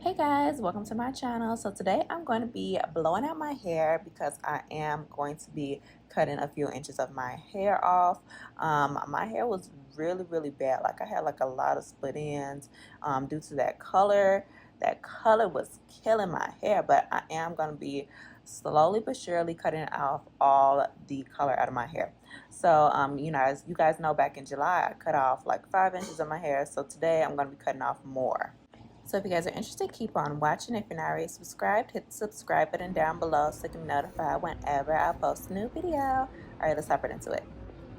Hey guys, welcome to my channel. So today I'm going to be blowing out my hair because I am going to be cutting a few inches of my hair off. My hair was really bad. Like I had like a lot of split ends due to that color. That color was killing my hair, but I am going to be slowly but surely cutting off all the color out of my hair. So you guys know back in July I cut off like 5 inches of my hair. So today I'm going to be cutting off more. So if you guys are interested, keep on watching. If you're not already subscribed, hit the subscribe button down below so you can be notified whenever I post a new video. All right, let's hop right into it.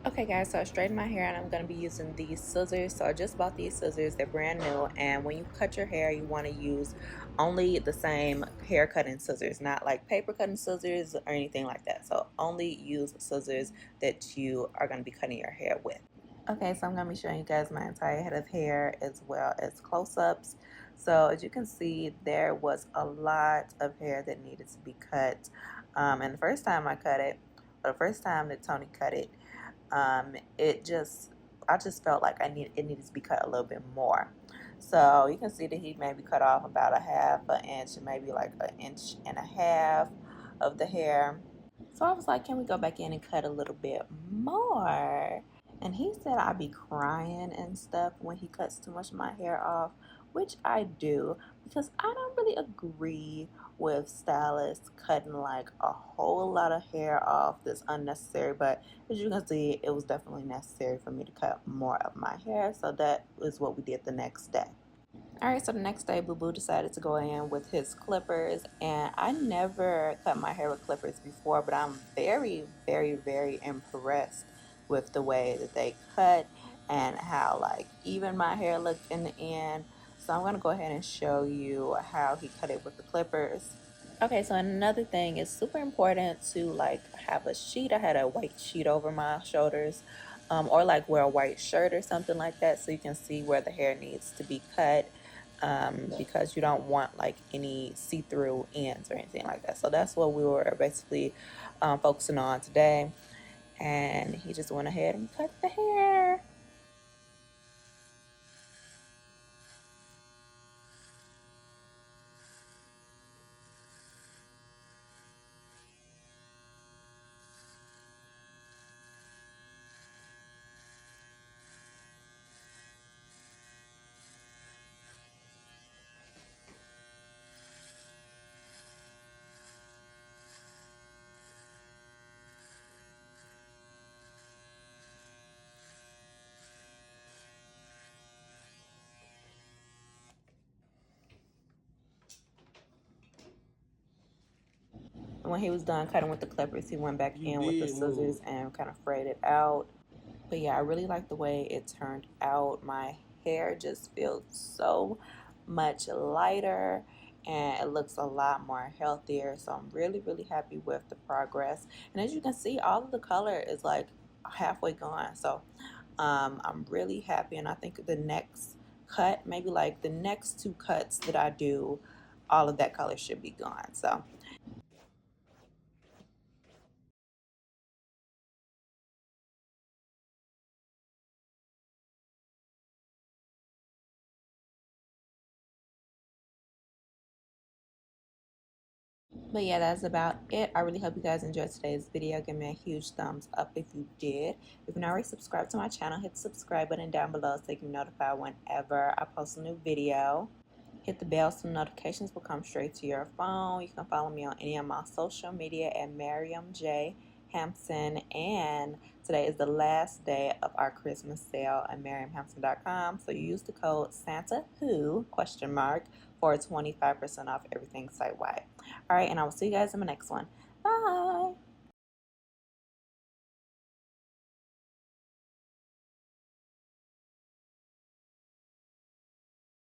Okay guys, so I straightened my hair and I'm going to be using these scissors. So I just bought these scissors, they're brand new, and when you cut your hair you want to use only the same hair cutting scissors, not like paper cutting scissors or anything like that. So only use scissors that you are going to be cutting your hair with. Okay, so I'm going to be showing you guys my entire head of hair as well as close-ups. So as you can see, there was a lot of hair that needed to be cut. And the first time I cut it, or the first time that Tony cut it, I just felt like it needed to be cut a little bit more. So you can see that he maybe cut off about a half an inch, maybe like an inch and a half of the hair. So I was like, can we go back in and cut a little bit more? And he said I'd be crying and stuff when he cuts too much of my hair off, which I do, because I don't really agree with stylists cutting like a whole lot of hair off that's unnecessary. But as you can see, it was definitely necessary for me to cut more of my hair, so that is what we did the next day. Alright, so the next day Boo Boo decided to go in with his clippers, and I never cut my hair with clippers before, but I'm very impressed with the way that they cut and how like even my hair looked in the end. So I'm going to go ahead and show you how he cut it with the clippers. Okay, so another thing, is super important to like have a sheet. I had a white sheet over my shoulders, or like wear a white shirt or something like that, so you can see where the hair needs to be cut, because you don't want like any see-through ends or anything like that. So that's what we were basically focusing on today, and he just went ahead and cut the hair. When he was done cutting with the clippers, he went back in with the scissors and kind of frayed it out. But yeah, I really like the way it turned out. My hair just feels so much lighter and it looks a lot more healthier. So I'm really happy with the progress. And as you can see, all of the color is like halfway gone. So I'm really happy, and I think the next cut, maybe like the next two cuts that I do, all of that color should be gone. So but yeah, that's about it. I really hope you guys enjoyed today's video. Give me a huge thumbs up if you did. If you're not already subscribed to my channel, hit the subscribe button down below so you can be notified whenever I post a new video. Hit the bell so notifications will come straight to your phone. You can follow me on any of my social media at Miriam J. Hampson. And today is the last day of our Christmas sale at MiriamHampson.com. So you use the code SantaWho for 25% off everything site-wide. All right, and I will see you guys in my next one. Bye.